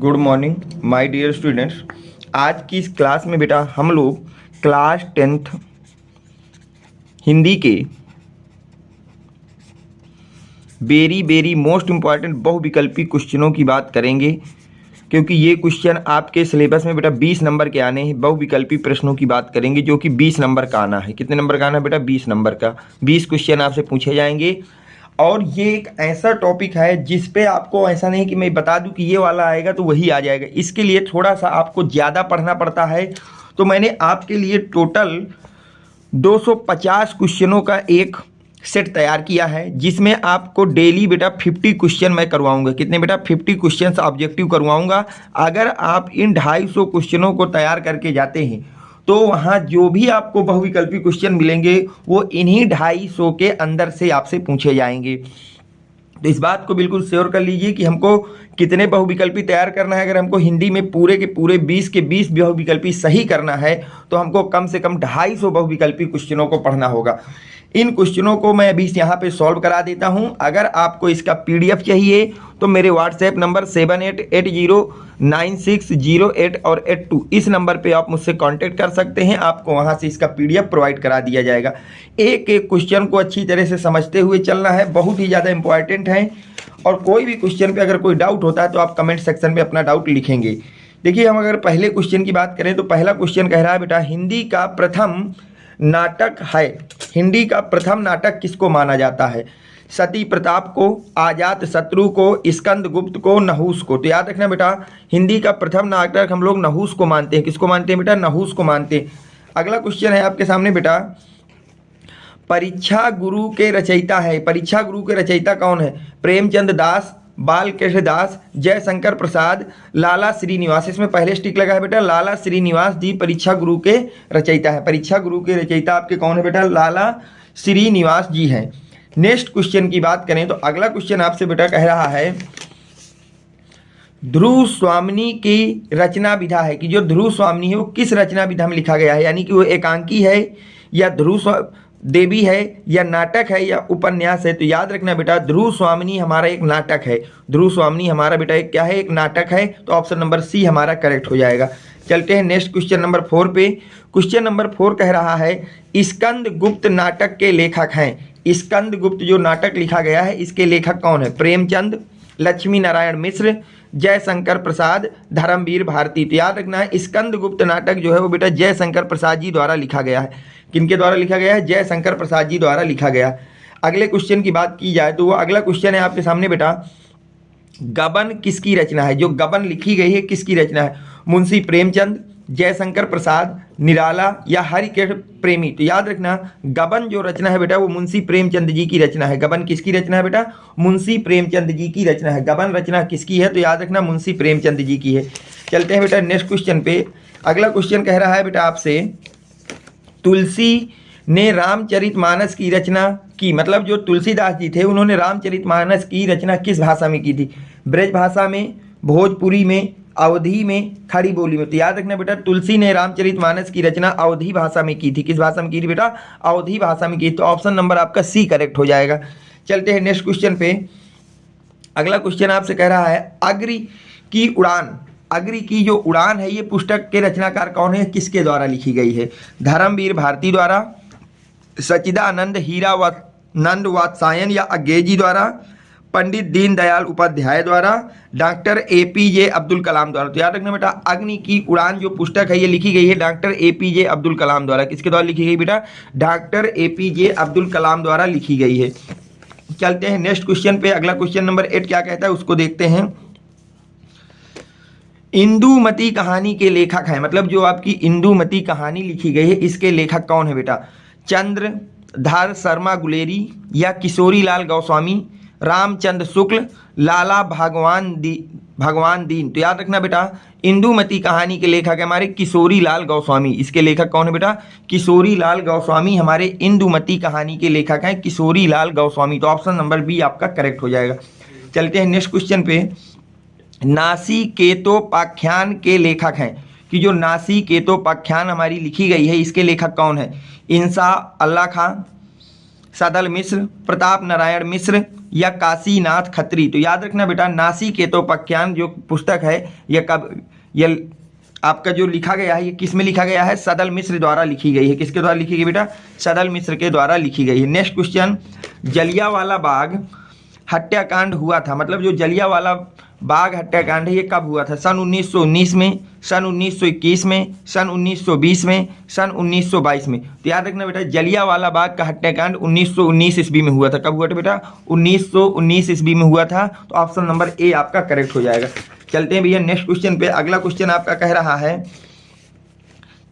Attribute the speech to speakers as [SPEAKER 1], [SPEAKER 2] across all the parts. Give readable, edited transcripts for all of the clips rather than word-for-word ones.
[SPEAKER 1] Good morning my dear students. आज की इस क्लास में बेटा हम लोग क्लास 10th हिंदी के वेरी मोस्ट इम्पॉर्टेंट बहुविकल्पी क्वेश्चनों की बात करेंगे, क्योंकि ये क्वेश्चन आपके सिलेबस में बेटा 20 नंबर के आने हैं। बहुविकल्पी प्रश्नों की बात करेंगे जो कि 20 नंबर का आना है। कितने नंबर का आना है बेटा? 20 नंबर का। 20 क्वेश्चन आपसे पूछे जाएंगे और ये एक ऐसा टॉपिक है जिस पे आपको ऐसा नहीं कि मैं बता दूं कि ये वाला आएगा तो वही आ जाएगा। इसके लिए थोड़ा सा आपको ज़्यादा पढ़ना पड़ता है। तो मैंने आपके लिए टोटल 250 क्वेश्चनों का एक सेट तैयार किया है, जिसमें आपको डेली बेटा 50 क्वेश्चन मैं करवाऊंगा। कितने बेटा? 50 क्वेश्चन ऑब्जेक्टिव करवाऊंगा। अगर आप इन 250 क्वेश्चनों को तैयार करके जाते हैं तो वहाँ जो भी आपको बहुविकल्पी क्वेश्चन मिलेंगे वो इन्हीं 250 के अंदर से आपसे पूछे जाएंगे। तो इस बात को बिल्कुल श्योर कर लीजिए कि हमको कितने बहुविकल्पी तैयार करना है। अगर हमको हिंदी में पूरे के पूरे 20 के 20 बहुविकल्पी सही करना है तो हमको कम से कम 250 बहुविकल्पी क्वेश्चनों को पढ़ना होगा। इन क्वेश्चनों को मैं अभी यहाँ पे सॉल्व करा देता हूँ। अगर आपको इसका PDF चाहिए तो मेरे व्हाट्सएप नंबर 78809608 और 82 इस नंबर पे आप मुझसे कांटेक्ट कर सकते हैं। आपको वहाँ से इसका PDF प्रोवाइड करा दिया जाएगा। एक एक क्वेश्चन को अच्छी तरह से समझते हुए चलना है, बहुत ही ज़्यादा इंपॉर्टेंट है। और कोई भी क्वेश्चन पे अगर कोई डाउट होता है तो आप कमेंट सेक्शन में अपना डाउट लिखेंगे। देखिए, हम अगर पहले क्वेश्चन की बात करें तो पहला क्वेश्चन कह रहा है बेटा, हिंदी का प्रथम नाटक है। हिंदी का प्रथम नाटक किसको माना जाता है? सती प्रताप को, अजात शत्रु को, स्कंद गुप्त को, नहुस को। तो याद रखना बेटा, हिंदी का प्रथम नाटक हम लोग नहुस को मानते हैं। किसको मानते हैं बेटा? नहुस को मानते हैं। अगला क्वेश्चन है आपके सामने बेटा, परीक्षा गुरु के रचयिता है। परीक्षा गुरु के रचयिता कौन है? प्रेमचंद दास, बालकृष्ण दास, जयशंकर प्रसाद, लाला श्रीनिवास। इसमें पहले स्टिक लगा है बेटा, लाला श्रीनिवास जी परीक्षा गुरु के रचयिता है। परीक्षा गुरु के रचयिता आपके कौन है बेटा? लाला श्रीनिवास जी हैं। नेक्स्ट क्वेश्चन की बात करें तो अगला क्वेश्चन आपसे बेटा कह रहा है, ध्रुव स्वामिनी की रचना विधा है। कि जो ध्रुव स्वामिनी है वो किस रचना विधा में लिखा गया है? यानी कि वो एकांकी है या ध्रुव देवी है या नाटक है या उपन्यास है? तो याद रखना बेटा, ध्रुव स्वामिनी हमारा एक नाटक है। ध्रुव स्वामिनी हमारा बेटा एक क्या है? एक नाटक है। तो ऑप्शन नंबर सी हमारा करेक्ट हो जाएगा। चलते हैं नेक्स्ट क्वेश्चन नंबर 4 पे। क्वेश्चन नंबर 4 कह रहा है, स्कंद गुप्त नाटक के लेखक हैं। स्कंद गुप्त जो नाटक लिखा गया है इसके लेखक कौन है? प्रेमचंद, लक्ष्मी नारायण मिश्र, जयशंकर प्रसाद, धर्मवीर भारती। तो याद रखना है, स्कंद गुप्त नाटक जो है वो बेटा जयशंकर प्रसाद जी द्वारा लिखा गया है। किनके द्वारा लिखा गया है? जयशंकर प्रसाद जी द्वारा लिखा गया। अगले क्वेश्चन की बात की जाए तो वो अगला क्वेश्चन है आपके सामने बेटा, गबन किसकी रचना है? जो गबन लिखी गई है किसकी रचना है? मुंशी प्रेमचंद, जयशंकर प्रसाद, निराला या हरिकृष्ण प्रेमी। तो याद रखना, गबन जो रचना है बेटा वो मुंशी प्रेमचंद जी की रचना है। गबन किसकी रचना है बेटा? मुंशी प्रेमचंद जी की रचना है। गबन रचना किसकी है? तो याद रखना मुंशी प्रेमचंद जी की है। चलते हैं बेटा नेक्स्ट क्वेश्चन पे। अगला क्वेश्चन कह रहा है बेटा आपसे, तुलसी ने रामचरितमानस की रचना की। मतलब जो तुलसीदास जी थे उन्होंने रामचरितमानस की रचना किस भाषा में की थी? ब्रज भाषा में, भोजपुरी में, अवधी में, खड़ी बोली में। तो याद रखना बेटा, तुलसी ने रामचरितमानस की रचना अवधी भाषा में की थी। किस भाषा में की थी बेटा? अवधी भाषा में की। तो ऑप्शन नंबर आपका सी करेक्ट हो जाएगा। चलते हैं नेक्स्ट क्वेश्चन पे। अगला क्वेश्चन आपसे कह रहा है, अग्नि की उड़ान। अग्नि की जो उड़ान है ये पुस्तक के रचनाकार कौन है? किसके द्वारा लिखी गई है? धर्मवीर भारती द्वारा, सच्चिदानंद हीरानंद वात्सायन या अंग्रेजी द्वारा, पंडित दीनदयाल उपाध्याय द्वारा, डॉक्टर APJ अब्दुल कलाम द्वारा। तो याद रखना बेटा, अग्नि की उड़ान जो पुस्तक है ये लिखी गई है डॉक्टर APJ अब्दुल कलाम द्वारा। किसके द्वारा लिखी गई बेटा? डॉक्टर APJ अब्दुल कलाम द्वारा लिखी गई है। चलते हैं नेक्स्ट क्वेश्चन पे। अगला क्वेश्चन नंबर 8 क्या कहता है उसको देखते हैं। इंदुमती कहानी के लेखक हैं। मतलब जो आपकी इंदुमती कहानी लिखी गई है इसके लेखक कौन है बेटा? चंद्रधर शर्मा गुलेरी या किशोरी लाल गोस्वामी, रामचंद्र शुक्ल, लाला भगवान दीन। तो याद रखना बेटा, इंदुमती कहानी के लेखक है हमारे किशोरी लाल गोस्वामी। इसके लेखक कौन है बेटा? किशोरी लाल गोस्वामी हमारे इंदुमती कहानी के लेखक हैं, किशोरी लाल गोस्वामी। तो ऑप्शन नंबर बी आपका करेक्ट हो जाएगा। चलते हैं नेक्स्ट क्वेश्चन पे। नासिकेतोपाख्यान के लेखक हैं। कि जो नासिकेतोपाख्यान हमारी लिखी गई है इसके लेखक कौन है? इंसा अल्लाह खां, सदल मिश्र, प्रताप नारायण मिश्र, या काशीनाथ खत्री। तो याद रखना बेटा नासिकेतोपाख्यान जो पुस्तक है यह कब, यह आपका जो लिखा गया है ये किस में लिखा गया है? सदल मिश्र द्वारा लिखी गई है। किसके द्वारा लिखी गई बेटा? सदल मिश्र के द्वारा लिखी गई है। नेक्स्ट क्वेश्चन, जलियांवाला बाग हत्याकांड हुआ था, मतलब जो जलियांवाला बाग हत्याकांड है ये कब हुआ था? सन 1919 में, सन 1921 में, सन 1920 में, सन 1922 में। तो याद रखना बेटा जलियांवाला बाग का हत्याकांड 1919 ईस्वी में हुआ था। कब हुआ था बेटा? 1919 ईस्वी में हुआ था। तो ऑप्शन नंबर ए आपका करेक्ट हो जाएगा। चलते हैं भैया नेक्स्ट क्वेश्चन पे। अगला क्वेश्चन आपका कह रहा है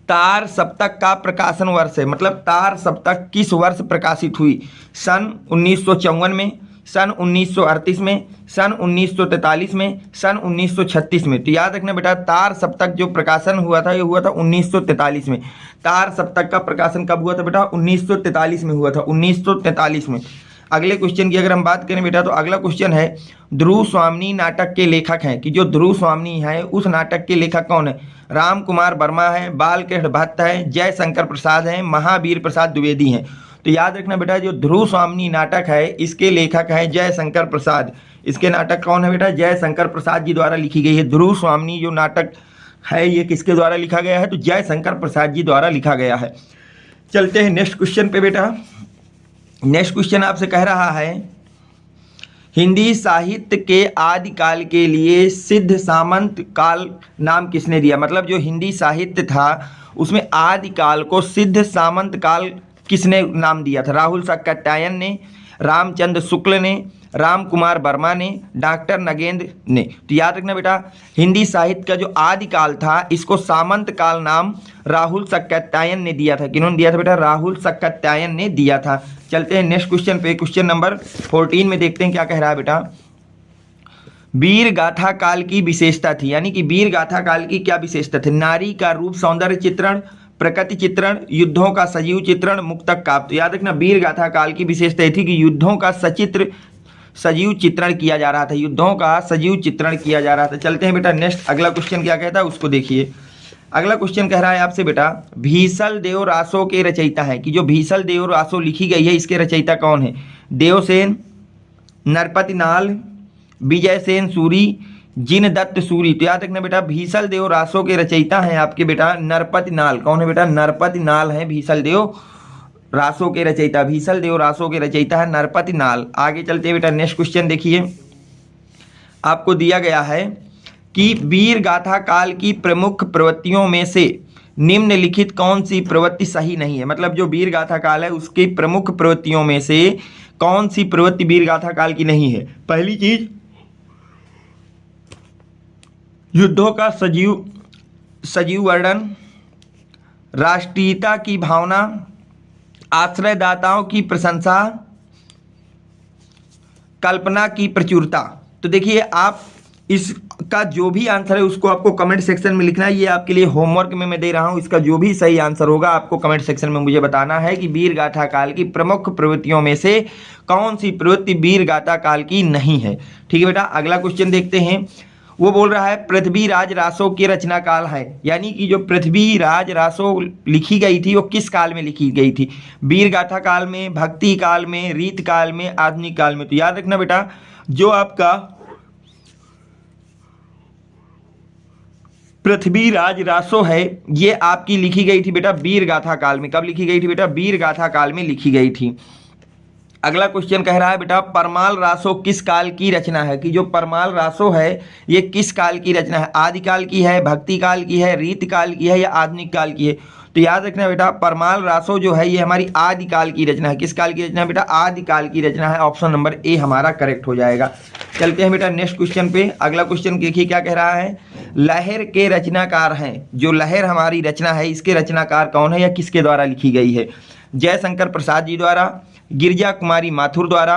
[SPEAKER 1] तार सप्तक का प्रकाशन वर्ष है, मतलब तार सप्तक किस वर्ष प्रकाशित हुई? सन 1954 में, सन 1938 में, सन 1943 में, सन 1936 में। तो याद रखना बेटा तार सप्तक जो प्रकाशन हुआ था ये हुआ था 1943 में। तार सप्तक का प्रकाशन कब हुआ था बेटा? 1943 में हुआ था, 1943 में। अगले क्वेश्चन की अगर हम बात करें बेटा तो अगला क्वेश्चन है ध्रुव स्वामिनी नाटक के लेखक हैं कि जो ध्रुव स्वामिनी है उस नाटक के लेखक कौन है? राम कुमार वर्मा है, बालकृष्ण भट्ट है, जयशंकर प्रसाद है, महावीर प्रसाद द्विवेदी हैं। तो याद रखना बेटा जो ध्रुव स्वामिनी नाटक है इसके लेखक है जयशंकर प्रसाद। इसके नाटक कौन है बेटा? जयशंकर प्रसाद जी द्वारा लिखी गई है। ध्रुव स्वामिनी जो नाटक है ये किसके द्वारा लिखा गया है? तो जयशंकर प्रसाद जी द्वारा लिखा गया है। चलते हैं नेक्स्ट क्वेश्चन पे बेटा। नेक्स्ट क्वेश्चन आपसे कह रहा है हिंदी साहित्य के आदिकाल के लिए सिद्ध सामंत काल नाम किसने दिया? मतलब जो हिंदी साहित्य था उसमें आदिकाल को सिद्ध सामंत काल किसने नाम दिया था? राहुल सातत्यायन ने, रामचंद्र शुक्ल ने, राम कुमार वर्मा ने, डॉक्टर नगेंद्र ने। तो याद रखना बेटा हिंदी साहित्य का जो आदिकाल था इसको सामंत काल नाम राहुल सातत्यायन ने दिया था। किन्होंने दिया था बेटा? राहुल सातत्यायन ने दिया था। चलते हैं नेक्स्ट क्वेश्चन पे। क्वेश्चन नंबर 14 में देखते हैं क्या कह रहा है बेटा। वीर गाथा काल की विशेषता थी, यानी कि वीर गाथा काल की क्या विशेषता थी? नारी का रूप सौंदर्य चित्रण, प्रकृति चित्रण, युद्धों का सजीव चित्रण, मुक्तक काव्य। तो याद रखना वीर गाथा काल की विशेषता थी कि युद्धों का सजीव चित्रण किया जा रहा था, युद्धों का सजीव चित्रण किया जा रहा था। चलते हैं बेटा नेक्स्ट अगला क्वेश्चन क्या कहता है उसको देखिए। अगला क्वेश्चन कह रहा है आपसे बेटा भीसल देव रासो के रचयिता है कि जो भीसल देव रासो लिखी गई है इसके रचयिता कौन है? देवसेन, नरपति नाल, विजय सेन सूरी, जिनदत्त सूरी। तो याद रखना बेटा भीसल देव रासो के रचयिता हैं आपके बेटा नरपति नाल। कौन है बेटा? नरपति नाल है भीसल देव रासो के रचयिता। भीसल देव रासो के रचयिता है नरपति नाल। आगे चलते हैं बेटा नेक्स्ट क्वेश्चन देखिए। आपको दिया गया है कि वीर गाथा काल की प्रमुख प्रवृत्तियों में से निम्नलिखित कौन सी प्रवृत्ति सही नहीं है? मतलब जो वीर गाथा काल है उसकी प्रमुख प्रवृत्तियों में से कौन सी प्रवृत्ति वीर गाथा काल की नहीं है? पहली चीज युद्धों का सजीव वर्णन, राष्ट्रीयता की भावना, आश्रयदाताओं की प्रशंसा, कल्पना की प्रचुरता। तो देखिए आप इसका जो भी आंसर है उसको आपको कमेंट सेक्शन में लिखना है। ये आपके लिए होमवर्क में मैं दे रहा हूँ। इसका जो भी सही आंसर होगा आपको कमेंट सेक्शन में मुझे बताना है कि वीर गाथा काल की प्रमुख प्रवृत्तियों में से कौन सी प्रवृत्ति वीर गाथा काल की नहीं है। ठीक है बेटा अगला क्वेश्चन देखते हैं। वो बोल रहा है पृथ्वीराज रासो की रचना काल है, यानी कि जो पृथ्वीराज रासो लिखी गई थी वो किस काल में लिखी गई थी? वीर गाथा काल में, भक्ति काल में, रीत काल में, आधुनिक काल में। तो याद रखना बेटा जो आपका पृथ्वीराज रासो है ये आपकी लिखी गई थी बेटा वीर गाथा काल में। कब लिखी गई थी बेटा? वीर गाथा काल में लिखी गई थी। अगला क्वेश्चन कह रहा है बेटा परमाल रासो किस काल की रचना है? कि जो परमाल रासो है ये किस काल की रचना है? आदिकाल की है, भक्ति काल की है, रीत काल की है या आधुनिक काल की है? तो याद रखना बेटा परमाल रासो जो है ये हमारी आदिकाल की रचना है। किस काल की रचना है बेटा? आदिकाल की रचना है। ऑप्शन नंबर ए हमारा करेक्ट हो जाएगा। चलते हैं बेटा नेक्स्ट क्वेश्चन पे। अगला क्वेश्चन देखिए क्या कह रहा है। लहर के रचनाकार हैं, जो लहर हमारी रचना है इसके रचनाकार कौन है या किसके द्वारा लिखी गई है? जयशंकर प्रसाद जी द्वारा, गिरिजा कुमारी माथुर द्वारा,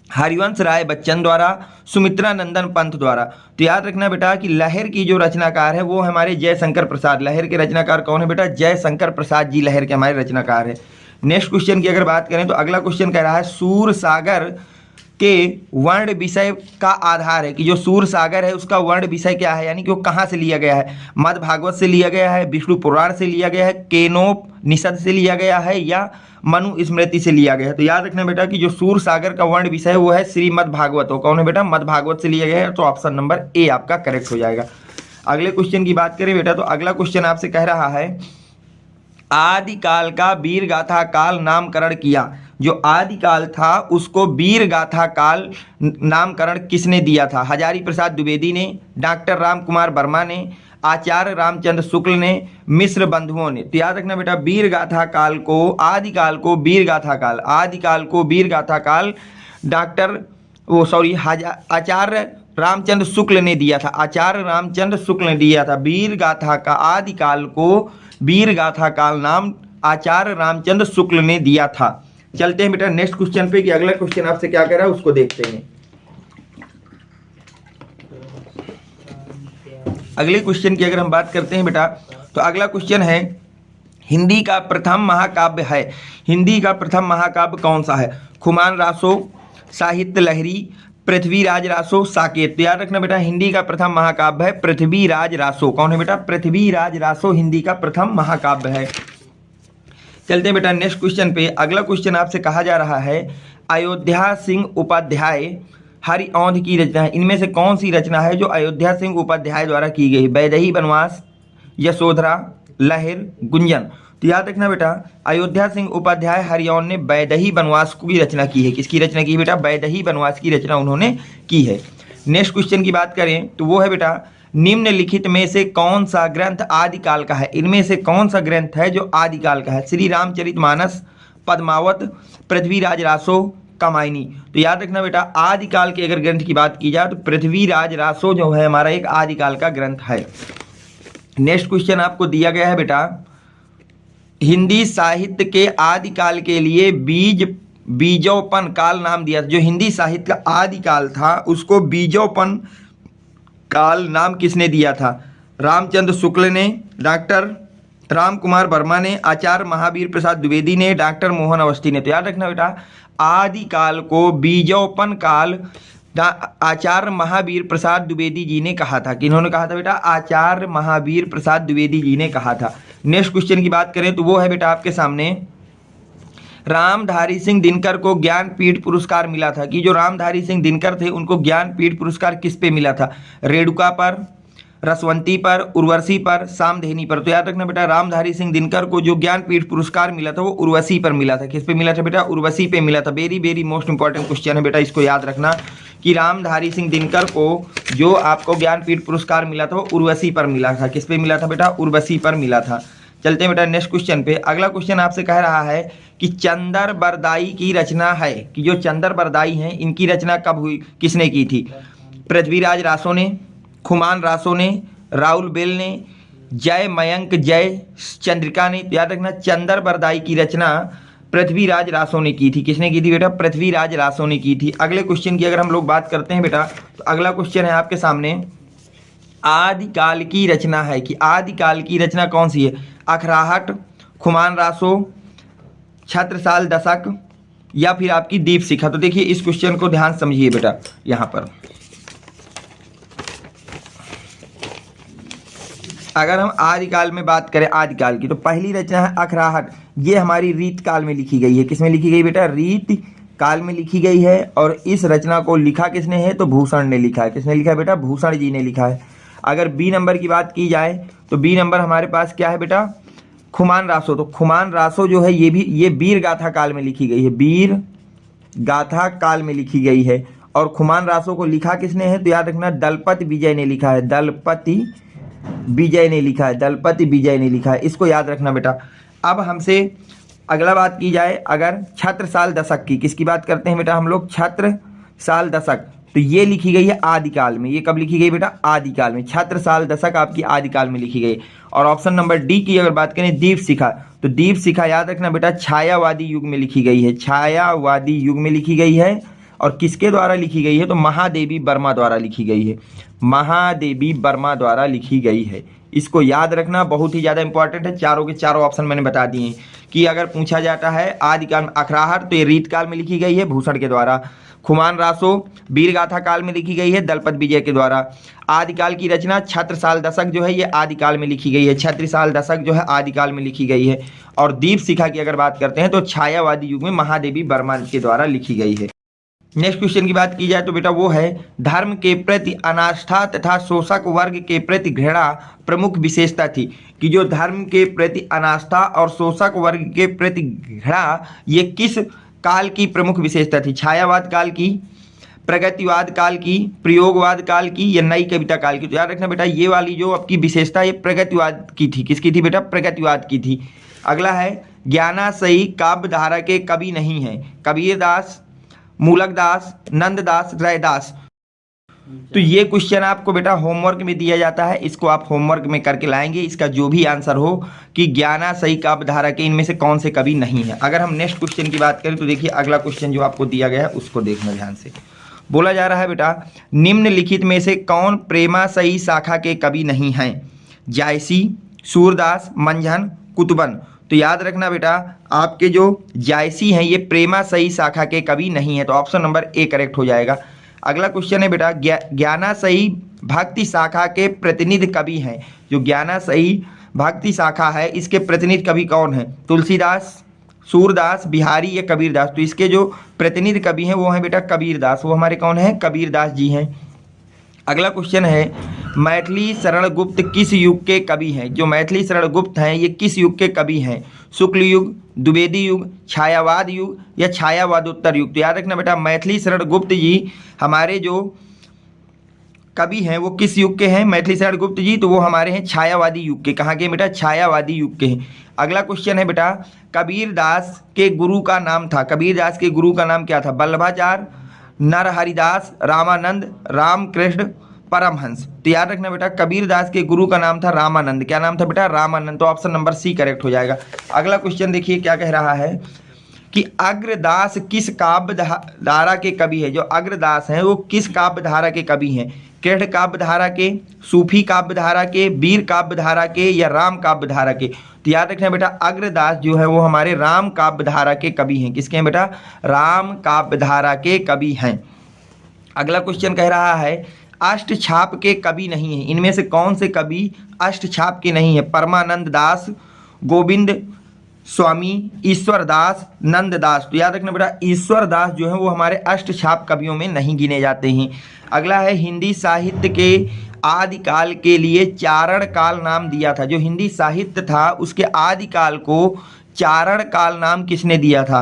[SPEAKER 1] हरिवंश राय बच्चन द्वारा, सुमित्रा नंदन पंत द्वारा। तो याद रखना बेटा कि लहर की जो रचनाकार है वो हमारे जयशंकर प्रसाद। लहर के रचनाकार कौन है बेटा? जयशंकर प्रसाद जी लहर के हमारे रचनाकार है। नेक्स्ट क्वेश्चन की अगर बात करें तो अगला क्वेश्चन कह रहा है सूर सागर के वर्ण विषय का आधार है कि जो सूर सागर है उसका वर्ण विषय क्या है, यानी कि वो कहाँ से लिया गया है, मद् भागवत से लिया गया है, विष्णु पुराण से लिया गया है, केनोपनिषद से लिया गया है या मनु स्मृति से लिया गया है। तो याद रखना बेटा कि जो सूर सागर का वर्ण विषय है वो है श्रीमद् भागवत। हो कौन है बेटा, मद् भागवत से लिया गया है, तो ऑप्शन नंबर ए आपका करेक्ट हो जाएगा। अगले क्वेश्चन की बात करें बेटा, तो अगला क्वेश्चन आपसे कह रहा है आदिकाल का वीर गाथा काल नामकरण किया। जो आदिकाल था उसको वीर गाथा काल नामकरण किसने दिया था? हजारी प्रसाद द्विवेदी ने, डॉक्टर राम कुमार वर्मा ने, आचार्य रामचंद्र शुक्ल ने, मिश्र बंधुओं ने। तो याद रखना बेटा वीर गाथा काल को, आदिकाल को वीर गाथा काल, आदिकाल को वीर गाथा काल आचार्य रामचंद्र शुक्ल ने दिया था। आचार्य रामचंद्र शुक्ल ने दिया था वीर गाथा का, आदिकाल को वीर गाथा काल नाम आचार्य रामचंद्र शुक्ल ने दिया था। चलते हैं बेटा नेक्स्ट क्वेश्चन पे कि अगला क्वेश्चन आपसे क्या कह रहा है उसको देखते हैं। अगले क्वेश्चन की अगर हम बात करते हैं बेटा, तो अगला क्वेश्चन है हिंदी का प्रथम महाकाव्य है। हिंदी का प्रथम महाकाव्य कौन सा है? खुमान रासो, साहित्य लहरी, पृथ्वीराज रासो, साकेत। तो याद रखना बेटा हिंदी का प्रथम महाकाव्य है पृथ्वीराज रासो। कौन है बेटा? पृथ्वीराज रासो हिंदी का प्रथम महाकाव्य है। चलते हैं बेटा नेक्स्ट क्वेश्चन पे। अगला क्वेश्चन आपसे कहा जा रहा है अयोध्या सिंह उपाध्याय हरिऔंध की रचना है। इनमें से कौन सी रचना है जो अयोध्या सिंह उपाध्याय द्वारा की गई? वैदेही वनवास, यशोधरा, लहर, गुंजन। तो याद रखना बेटा अयोध्या सिंह उपाध्याय हरिऔंध ने वैदेही वनवास की रचना की है। किसकी रचना की है बेटा? वैदेही वनवास की रचना उन्होंने की है। नेक्स्ट क्वेश्चन की बात करें तो वो है बेटा निम्नलिखित में से कौन सा ग्रंथ आदिकाल का है? इनमें से कौन सा ग्रंथ है जो आदिकाल का है? श्री रामचरितमानस, पद्मावत, पृथ्वीराज रासो, कामायनी। तो याद रखना बेटा आदिकाल के अगर ग्रंथ की बात की जाए तो पृथ्वीराज रासो जो है हमारा एक आदिकाल का ग्रंथ है। नेक्स्ट क्वेश्चन आपको दिया गया है बेटा हिंदी साहित्य के आदिकाल के लिए बीजोपन काल नाम दिया था। जो हिंदी साहित्य का आदिकाल था उसको बीजोपन काल नाम किसने दिया था? रामचंद्र शुक्ल ने, डॉक्टर राम कुमार वर्मा ने, आचार्य महावीर प्रसाद द्विवेदी ने, डॉक्टर मोहन अवस्थी ने। तो याद रखना बेटा आदिकाल को बीजोपन काल आचार्य महावीर प्रसाद द्विवेदी जी ने कहा था। किन्होंने कहा था बेटा? आचार्य महावीर प्रसाद द्विवेदी जी ने कहा था। नेक्स्ट क्वेश्चन की बात करें तो वो है बेटा आपके सामने रामधारी सिंह दिनकर को ज्ञानपीठ पुरस्कार मिला था। कि जो रामधारी सिंह दिनकर थे उनको ज्ञानपीठ पुरस्कार किस पे मिला था? रेणुका पर, रसवंती पर, उर्वशी पर, सामधेनी पर। तो याद रखना बेटा रामधारी सिंह दिनकर को जो ज्ञानपीठ पुरस्कार मिला था वो उर्वशी पर मिला था। किस पे मिला था बेटा? उर्वशी पे मिला था। Very very most important question है बेटा, इसको याद रखना कि रामधारी सिंह दिनकर को जो आपको ज्ञानपीठ पुरस्कार मिला था वो उर्वशी पर मिला था। किस पे मिला था बेटा? उर्वशी पर मिला था। चलते हैं बेटा नेक्स्ट क्वेश्चन पे। अगला क्वेश्चन आपसे कह रहा है कि चंदर बरदाई की रचना है। कि जो चंदर बरदाई हैं इनकी रचना कब हुई, किसने की थी? पृथ्वीराज रासो ने, खुमान रासो ने, राहुल बेल ने, जय मयंक जय चंद्रिका ने। याद रखना चंदर बरदाई की रचना पृथ्वीराज रासो ने की थी। किसने की थी बेटा? पृथ्वीराज रासो ने की थी। अगले क्वेश्चन की अगर हम लोग बात करते हैं बेटा तो अगला क्वेश्चन है आपके सामने आदिकाल की रचना है। कि आदिकाल की रचना कौन सी है? अखराहट, खुमान रासो, छत्रसाल दशक या फिर आपकी दीप शिखा। तो देखिए इस क्वेश्चन को ध्यान समझिए बेटा। यहाँ पर अगर हम आदिकाल में बात करें आदिकाल की तो पहली रचना है अखराहट। ये हमारी रीत काल में लिखी गई है। किसमें लिखी गई बेटा? रीत काल में लिखी गई है। और इस रचना को लिखा किसने है? तो भूषण ने लिखा है। किसने लिखा है बेटा? भूषण जी ने लिखा है। अगर बी नंबर की बात की जाए तो बी नंबर हमारे पास क्या है बेटा? खुमान रासो। तो खुमान रासो जो है ये वीर गाथा काल में लिखी गई है। वीर गाथा काल में लिखी गई है। और खुमान रासो को लिखा किसने है? तो याद रखना दलपति विजय ने लिखा है। दलपति विजय ने लिखा है। दलपति विजय ने लिखा है। इसको याद रखना बेटा। अब हमसे अगला बात की जाए अगर छत्रसाल दशक की, किसकी बात करते हैं बेटा हम लोग? छत्रसाल दशक। तो ये लिखी गई है आदिकाल में। ये कब लिखी गई बेटा? आदिकाल में। छत्रसाल दशक आपकी आदिकाल में लिखी गई। और ऑप्शन नंबर डी की अगर बात करें दीप शिखा, तो दीप शिखा याद रखना बेटा छायावादी युग में लिखी गई है। छायावादी युग में लिखी गई है। और किसके द्वारा लिखी गई है? तो महादेवी वर्मा द्वारा लिखी गई है। महादेवी वर्मा द्वारा लिखी गई है। इसको याद रखना, बहुत ही ज़्यादा इंपॉर्टेंट है। चारों के चारों ऑप्शन मैंने बता दिए हैं कि अगर पूछा जाता है आदिकाल में अखराहट तो ये रीतकाल में लिखी गई है भूषण के द्वारा। खुमान रासो वीरगाथा काल में लिखी गई है दलपत विजय के द्वारा। आदिकाल की रचना छत्रसाल दशक जो है ये आदिकाल में लिखी गई है, छत्रसाल दशक जो है आदिकाल में लिखी गई है। और दीप शिखा की अगर बात करते हैं तो छायावादी युग में महादेवी वर्मा के द्वारा लिखी गई है। नेक्स्ट क्वेश्चन की बात की जाए तो बेटा वो है धर्म के प्रति अनास्था तथा शोषक वर्ग के प्रति घृणा प्रमुख विशेषता थी, कि जो धर्म के प्रति अनास्था और शोषक वर्ग के प्रति घृणा ये किस काल की प्रमुख विशेषता थी? छायावाद काल की, प्रगतिवाद काल की, प्रयोगवाद काल की या नई कविता काल की? तो याद रखना बेटा ये वाली जो आपकी विशेषता ये प्रगतिवाद की थी। किसकी थी बेटा? प्रगतिवाद की थी। अगला है ज्ञानाशयी काव्य धारा के कवि नहीं है कबीरदास, मूलकदास, नंददास, रैदास। तो ये क्वेश्चन आपको बेटा होमवर्क में दिया जाता है, इसको आप होमवर्क में करके लाएंगे। इसका जो भी आंसर हो कि ज्ञानाशयी काव्य धारा के इनमें से कौन से कवि नहीं है। अगर हम नेक्स्ट क्वेश्चन की बात करें तो देखिए अगला क्वेश्चन जो आपको दिया गया है उसको देखना ध्यान से। बोला जा रहा है बेटा निम्नलिखित में से कौन प्रेमाशयी शाखा के कवि नहीं हैं? जायसी, सूरदास, मंझन, कुतुबन। तो याद रखना बेटा आपके जो जायसी हैं ये प्रेमाशयी शाखा के कवि नहीं है, तो ऑप्शन नंबर ए करेक्ट हो जाएगा। अगला क्वेश्चन है बेटा ज्ञानाशयी भक्ति शाखा के प्रतिनिधि कवि हैं। जो ज्ञानाशयी भक्ति शाखा है इसके प्रतिनिधि कवि कौन है? तुलसीदास, सूरदास, बिहारी या कबीरदास। तो इसके जो प्रतिनिधि कवि हैं वो हैं बेटा कबीरदास। वो हमारे कौन हैं? कबीरदास जी हैं। अगला क्वेश्चन है मैथिली शरण गुप्त किस युग के कवि हैं? जो मैथिली शरण गुप्त हैं ये किस युग के कवि हैं? शुक्ल युग, द्विवेदी युग, छायावाद युग या छायावादोत्तर युग? तो याद रखना बेटा मैथिली शरण गुप्त जी हमारे जो कवि हैं वो किस युग के हैं? मैथिली शरण गुप्त जी तो वो हमारे हैं छायावादी युग के। कहाँ के बेटा? छायावादी युग के हैं। अगला क्वेश्चन है बेटा कबीरदास के गुरु का नाम था। कबीरदास के गुरु का नाम क्या था? वल्लभाचार्य, नरहरिदास, रामानंद, रामकृष्ण परमहंस। तो याद रखना बेटा कबीरदास के गुरु का नाम था रामानंद। क्या नाम था बेटा? रामानंद। तो ऑप्शन नंबर सी करेक्ट हो जाएगा। अगला क्वेश्चन देखिए क्या कह रहा है कि अग्रदास किस काव्य धारा के कवि है? जो अग्रदास हैं वो किस काव्य धारा के कवि हैं? कृष्ण काव्य धारा के, सूफी काव्य धारा के, वीर काव्य धारा के या राम काव्य धारा के? तो याद रखना बेटा अग्रदास जो है वो हमारे राम काव्य धारा के कवि हैं। किसके हैं बेटा? राम काव्य धारा के कवि हैं। अगला क्वेश्चन कह रहा है अष्टछाप के कवि नहीं है। इनमें से कौन से कवि अष्टछाप के नहीं है? परमानंद दास, गोविंद स्वामी, ईश्वर दास, नंददास। तो याद रखना बेटा ईश्वर दास जो है वो हमारे अष्टछाप कवियों में नहीं गिने जाते हैं। अगला है हिंदी साहित्य के आदिकाल के लिए चारण काल नाम दिया था। जो हिंदी साहित्य था उसके आदिकाल को चारण काल नाम किसने दिया था?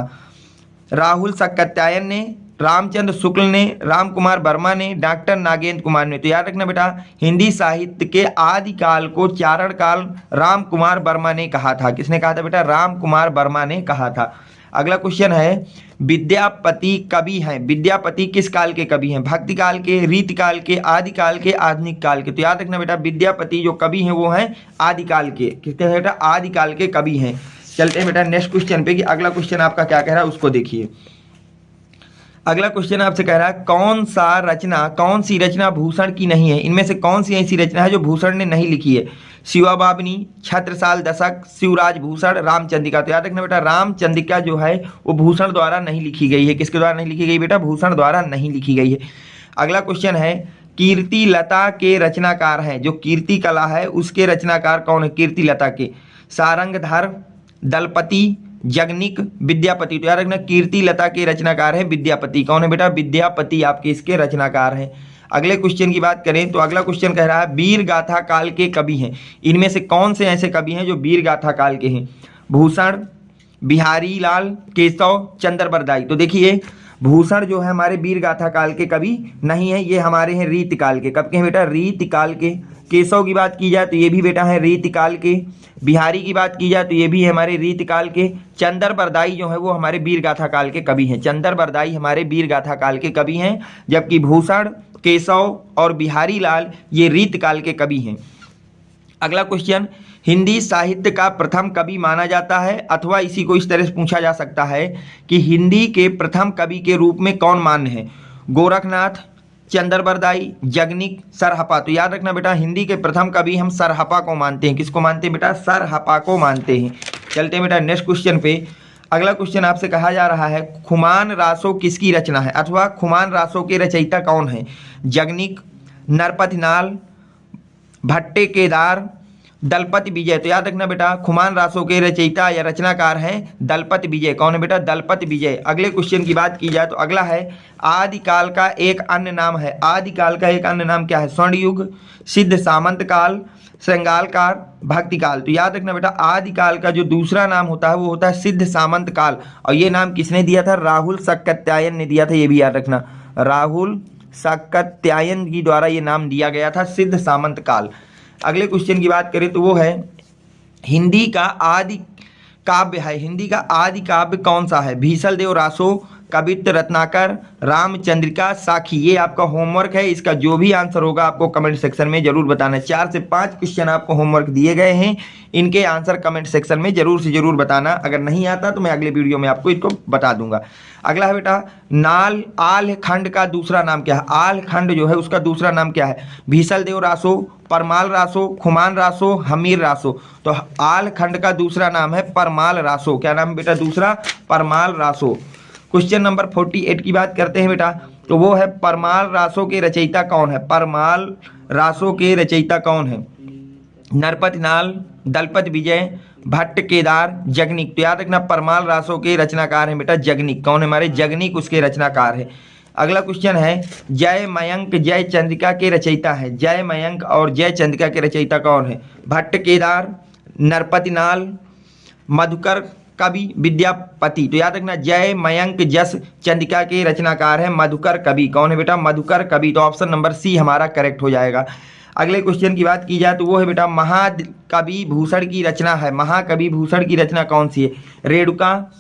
[SPEAKER 1] राहुल सक्कत्यायन ने, रामचंद्र शुक्ल ने, राम कुमार वर्मा ने, डॉक्टर नागेंद्र कुमार ने। तो याद रखना बेटा हिंदी साहित्य के आदिकाल को चारण काल राम कुमार वर्मा ने कहा था। किसने कहा था बेटा? राम कुमार वर्मा ने कहा था। अगला क्वेश्चन है विद्यापति कवि हैं। विद्यापति किस काल के कवि हैं? भक्ति काल के, रीतिकाल के, आदिकाल के, आधुनिक काल के? तो याद रखना बेटा विद्यापति जो कवि हैं वो हैं आदिकाल के। किसके हैं बेटा? आदिकाल के कवि हैं। चलते हैं बेटा नेक्स्ट क्वेश्चन पे कि अगला क्वेश्चन आपका क्या कह रहा है उसको देखिए। अगला क्वेश्चन आपसे कह रहा है कौन सी रचना भूषण की नहीं है? इनमें से कौन सी ऐसी रचना है जो भूषण ने नहीं लिखी है? शिवाबाबनी, छत्रसाल दशक, शिवराज भूषण, रामचंद्रिका। तो याद रखना बेटा रामचंद्रिका जो है वो भूषण द्वारा नहीं लिखी गई है। किसके द्वारा नहीं लिखी गई बेटा? भूषण द्वारा नहीं लिखी गई है। अगला क्वेश्चन है कीर्ति लता के रचनाकार हैं। जो कीर्ति कला है उसके रचनाकार कौन है? कीर्ति लता के सारंगधर, दलपति, जगनिक, विद्यापति। तो याद रखना कीर्ति लता के रचनाकार है विद्यापति। कौन है बेटा? विद्यापति आपके इसके रचनाकार हैं। अगले क्वेश्चन की बात करें तो अगला क्वेश्चन कह रहा है वीर गाथा काल के कवि हैं। इनमें से कौन से ऐसे कवि हैं जो वीर गाथा काल के हैं? भूषण, बिहारी लाल, केशव, चंद्र बरदाई। तो देखिए भूषण जो है हमारे वीर गाथा काल के कवि नहीं है, ये हमारे हैं रीतिकाल के। कब के हैं बेटा? रीतिकाल के। केशव की बात की जाए तो ये भी बेटा है रीतिकाल के। बिहारी की बात की जाए तो ये भी है हमारे रीतिकाल के। चंद्र बरदाई जो है वो हमारे वीर गाथा काल के कवि हैं। चंद्र बरदाई हमारे वीर गाथा काल के कवि हैं, जबकि भूषण, केशव और बिहारी लाल ये रीतिकाल के कवि हैं। अगला क्वेश्चन हिंदी साहित्य का प्रथम कवि माना जाता है, अथवा इसी को इस तरह से पूछा जा सकता है कि हिंदी के प्रथम कवि के रूप में कौन मान्य है? गोरखनाथ, चंद्रबरदाई, जगनिक, सरहपा। तो याद रखना बेटा हिंदी के प्रथम कवि हम सरहपा को मानते हैं। किसको मानते हैं बेटा? सरहपा को मानते हैं। चलते हैं बेटा नेक्स्ट क्वेश्चन पे। अगला क्वेश्चन आपसे कहा जा रहा है खुमान रासो किसकी रचना है, अथवा खुमान रासो के रचयिता कौन है? जगनिक, नरपतिनाल, भट्टे केदार, दलपति विजय। तो याद रखना बेटा खुमान रासो के रचयिता या रचनाकार हैं दलपति विजय। कौन है बेटा? दलपति विजय। अगले क्वेश्चन की बात की जाए तो अगला है आदिकाल का एक अन्य नाम है। आदिकाल का एक अन्य नाम क्या है? स्वर्ण युग, सिद्ध सामंत काल, श्रृंगाल काल, भक्ति काल। तो याद रखना बेटा आदिकाल का जो दूसरा नाम होता है वो होता है सिद्ध सामंत काल। और ये नाम किसने दिया था? राहुल सक्कत्यायन ने दिया था। ये भी याद रखना, राहुल सक्कत्यायन जी द्वारा ये नाम दिया गया था सिद्ध सामंत काल। अगले क्वेश्चन की बात करें तो वो है हिंदी का आदि काव्य है। हिंदी का आदि काव्य कौन सा है? भीषल देव रासो, कवित्त रत्नाकर, रामचंद्रिका, साखी। ये आपका होमवर्क है। इसका जो भी आंसर होगा आपको कमेंट सेक्शन में जरूर बताना है। 4 से 5 क्वेश्चन आपको होमवर्क दिए गए हैं, इनके आंसर कमेंट सेक्शन में जरूर से जरूर बताना। अगर नहीं आता तो मैं अगले वीडियो में आपको इसको बता दूंगा। अगला है बेटा नाल आल खंड का दूसरा नाम क्या है? आल खंड जो है उसका दूसरा नाम क्या है? भीषल देव रासो, परमाल रासो, खुमान रासो, हमीर रासो। तो आल खंड का दूसरा नाम है परमाल रासो। क्या नाम है बेटा? दूसरा परमाल रासो। क्वेश्चन नंबर 48 की बात करते हैं बेटा, तो वो है परमाल रासो के रचयिता कौन है? परमाल रासो के रचयिता कौन है? नरपतिनाल, दलपति विजय, भट्ट केदार, जगनिक। तो याद रखना परमाल रासो के रचनाकार हैं बेटा जगनिक। कौन है हमारे? जगनिक उसके रचनाकार है। अगला क्वेश्चन है जय मयंक जय चंद्रिका के रचयिता है। जय मयंक और जय चंद्रिका के रचयिता कौन है? भट्ट केदार, नरपतिनाल, मधुकर कवि, विद्यापति। तो याद रखना जय मयंक जस चंद्रिका के रचनाकार है मधुकर कवि। कौन है बेटा? मधुकर कवि। तो ऑप्शन नंबर सी हमारा करेक्ट हो जाएगा। अगले क्वेश्चन की बात की जाए तो वो है बेटा महाकवि भूषण की रचना है। महाकवि भूषण की रचना कौन सी है? रेणुका,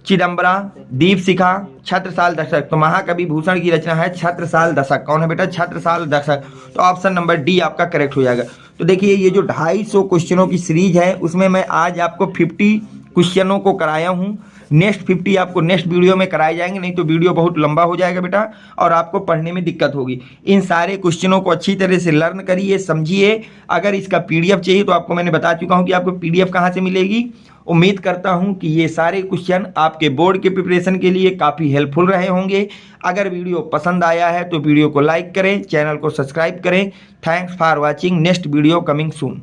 [SPEAKER 1] चिदम्बरा, दीपशिखा, छत्रसाल दशक। तो महाकवि भूषण की रचना है छत्रसाल दशक। कौन है बेटा? छत्रसाल दशक। तो ऑप्शन नंबर डी आपका करेक्ट हो जाएगा। तो देखिए ये जो 250 क्वेश्चनों की सीरीज है उसमें मैं आज आपको 50 क्वेश्चनों को कराया हूँ। नेक्स्ट 50 आपको नेक्स्ट वीडियो में कराए जाएंगे, नहीं तो वीडियो बहुत लंबा हो जाएगा बेटा और आपको पढ़ने में दिक्कत होगी। इन सारे क्वेश्चनों को अच्छी तरह से लर्न करिए, समझिए। अगर इसका पीडीएफ चाहिए तो आपको मैंने बता चुका हूँ कि आपको पीडीएफ कहाँ से मिलेगी। उम्मीद करता हूँ कि ये सारे क्वेश्चन आपके बोर्ड के प्रिपरेशन के लिए काफ़ी हेल्पफुल रहे होंगे। अगर वीडियो पसंद आया है तो वीडियो को लाइक करें, चैनल को सब्सक्राइब करें। Thanks for watching. Next video coming soon.